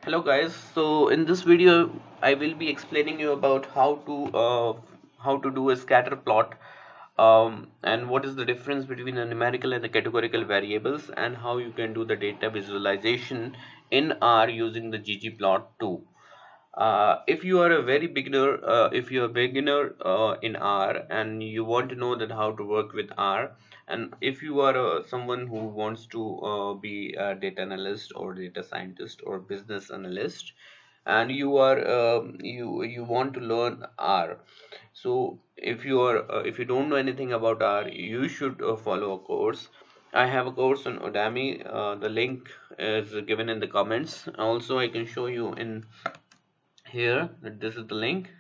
Hello guys, so in this video I will be explaining you about how to do a scatter plot, and what is the difference between the numerical and the categorical variables, and how you can do the data visualization in R using the ggplot too. If you are a very beginner, if you're a beginner in R and you want to know that how to work with R, and if you are someone who wants to be a data analyst or data scientist or business analyst, and you want to learn R, so if you don't know anything about R, you should follow a course. I have a course on Udemy. The link is given in the comments. Also, I can show you in here that this is the link.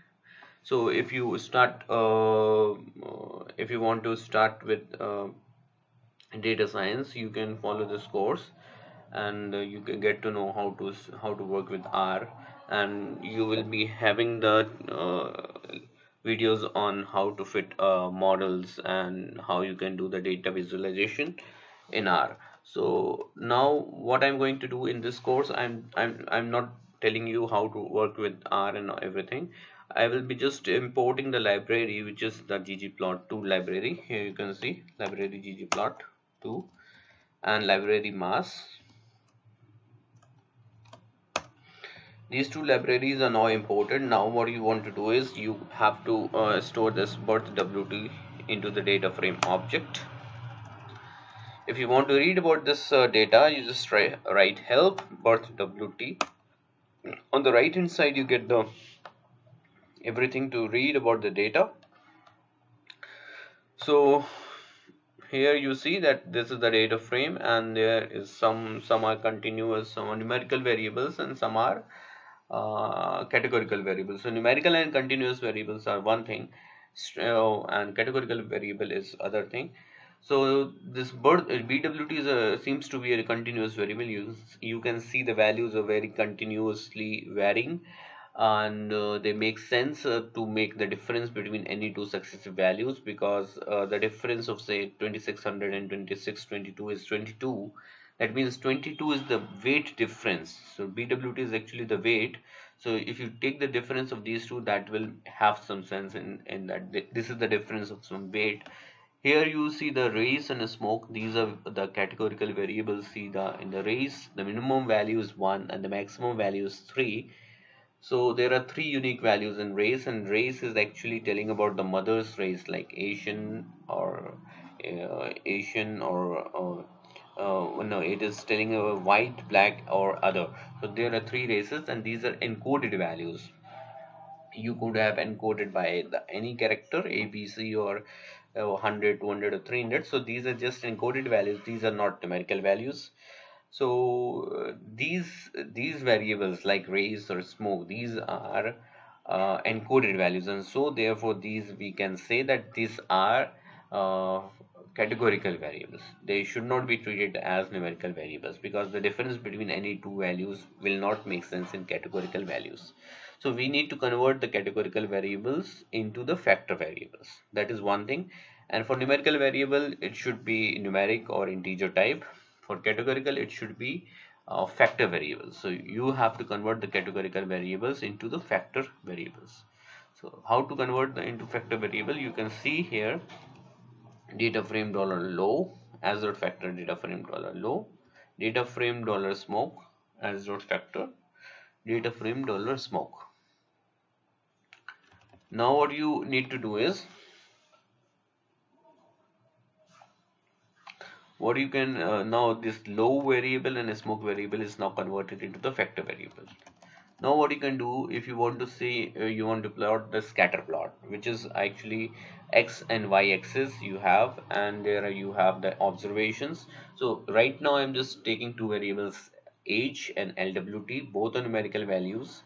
So if you want to start with data science, you can follow this course, and you can get to know how to work with R, and you will be having the videos on how to fit models and how you can do the data visualization in R. So now what I'm going to do in this course, I'm not telling you how to work with R and everything. I will be just importing the library, which is the ggplot2 library. Here you can see library ggplot2 and library mass. These two libraries are now imported. Now what you want to do is you have to store this birth wt into the data frame object. If you want to read about this data, you just write help birth wt. On the right hand side you get the everything to read about the data. So here you see that this is the data frame, and there is some are continuous, some are numerical variables, and some are categorical variables. So numerical and continuous variables are one thing, and categorical variable is other thing. So this BWT seems to be a continuous variable. You can see the values are very continuously varying, and they make sense to make the difference between any two successive values, because the difference of say 2600 and 2622 is 22. That means 22 is the weight difference. So BWT is actually the weight. So if you take the difference of these two, that will have some sense in that this is the difference of some weight. Here you see the race and the smoke. These are the categorical variables. See, the in the race the minimum value is 1 and the maximum value is 3. So there are three unique values in race, and race is actually telling about the mother's race, like Asian or no, it is telling a white, black, or other. So there are three races, and these are encoded values. You could have encoded by any character A, B, C, or 100, 200, or 300. So these are just encoded values. These are not numerical values. So these variables like race or smoke, these are encoded values, and so therefore these we can say that these are uh, categorical variables. They should not be treated as numerical variables, because the difference between any two values will not make sense in categorical values. So we need to convert the categorical variables into the factor variables. That is one thing. And for numerical variable, it should be numeric or integer type. For categorical, it should be factor variables. So you have to convert the categorical variables into the factor variables. So how to convert the into factor variable? You can see here data frame dollar $low as dot factor data frame dollar $low, data frame dollar $smoke as dot factor data frame dollar $smoke. Now what you need to do is, what you can now this low variable and smoke variable is now converted into the factor variable. Now what you can do, if you want to see you want to plot the scatter plot, which is actually x and y axis you have, and there you have the observations. So right now I'm just taking two variables, age and LWT, both are numerical values,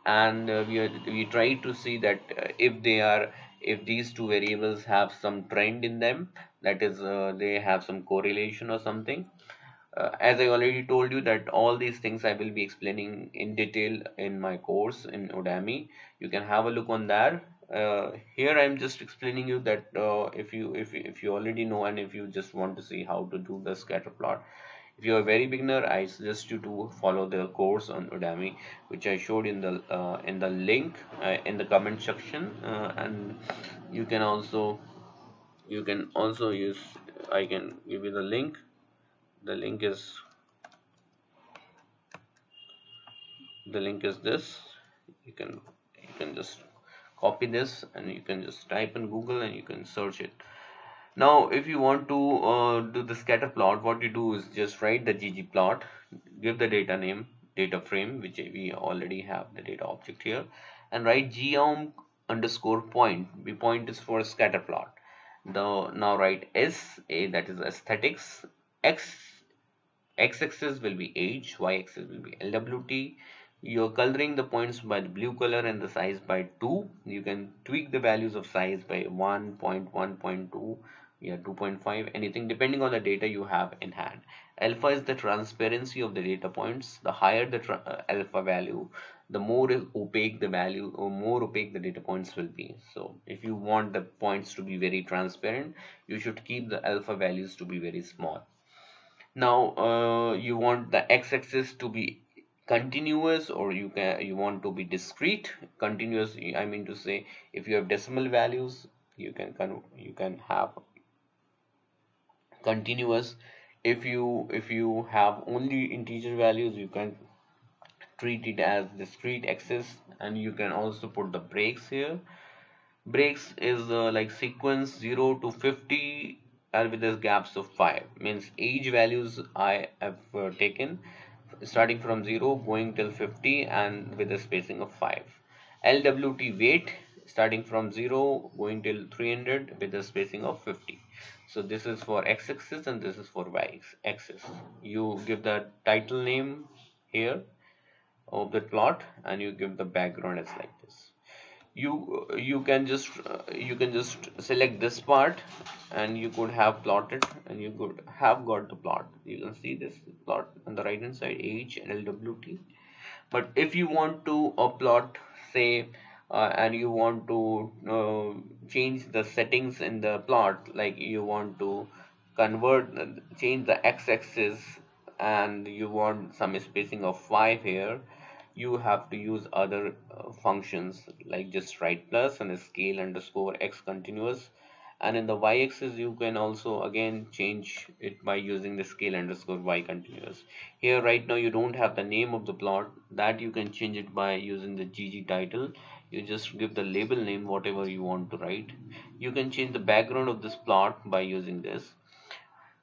and we try to see that if these two variables have some trend in them, that is they have some correlation or something. As I already told you that all these things I will be explaining in detail in my course in Udemy. You can have a look on that. Here I'm just explaining you that if you already know, and if you just want to see how to do the scatter plot, If you are a very beginner, I suggest you to follow the course on Udemy, which I showed in the link in the comment section, and you can also use. I can give you the link. The link is this. You can just copy this and you can just type in Google and you can search it. Now, if you want to do the scatter plot, what you do is just write the ggplot, give the data name, data frame, which we already have the data object here, and write geom underscore point. The point is for scatter plot. Now write S, A, that is aesthetics, X, x-axis will be age, y-axis will be LWT. You're coloring the points by the blue color and the size by 2. You can tweak the values of size by 1.1.2, yeah, 2.5, anything depending on the data you have in hand. Alpha is the transparency of the data points. The higher the alpha value, the more opaque the value or more opaque the data points will be. So if you want the points to be very transparent, you should keep the alpha values to be very small. Now you want the x-axis to be continuous, or you want to be discrete. Continuous, I mean to say, if you have decimal values, you can have continuous. If you have only integer values, you can treat it as discrete axis. And you can also put the breaks here. Breaks is like sequence 0 to 50 and with the gaps of 5. Means age values I have taken starting from 0 going till 50 and with a spacing of 5. LWT weight starting from 0 going till 300 with a spacing of 50. So this is for x-axis and this is for y-axis. You give the title name here of the plot and you give the background as like this. You can just select this part and you could have plotted and you could have got the plot. You can see this plot on the right hand side, H and LWT. But if you want to plot, say, and you want to change the settings in the plot, like you want to change the x-axis and you want some spacing of 5 here, you have to use other functions like just write plus and scale underscore x continuous. And in the y-axis you can also again change it by using the scale underscore y continuous. Here right now you don't have the name of the plot, that you can change it by using the gg title. You just give the label name whatever you want to write. You can change the background of this plot by using this.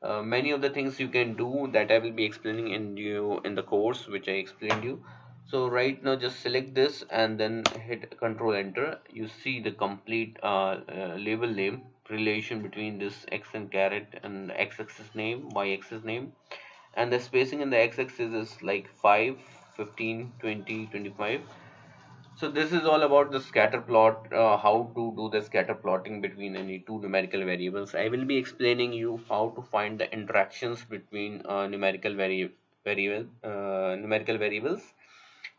Many of the things you can do that I will be explaining in the course which I explained you. So right now just select this and then hit control enter. You see the complete label name relation between this x and caret and x-axis name, y-axis name, and the spacing in the x-axis is like 5, 15, 20, 25. So this is all about the scatter plot, how to do the scatter plotting between any two numerical variables. I will be explaining you how to find the interactions between numerical variables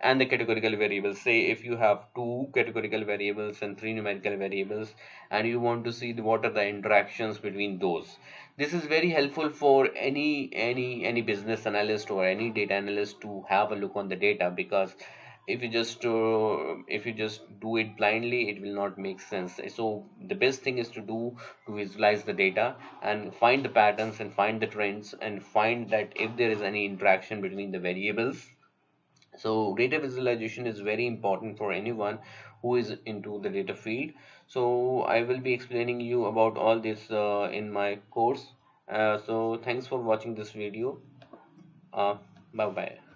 and the categorical variables. Say if you have two categorical variables and three numerical variables and you want to see what are the interactions between those. This is very helpful for any business analyst or any data analyst to have a look on the data, because if you just do it blindly, it will not make sense. So the best thing is to visualize the data and find the patterns and find the trends and find that if there is any interaction between the variables. So data visualization is very important for anyone who is into the data field. So I will be explaining you about all this in my course. So thanks for watching this video. uh, Bye bye.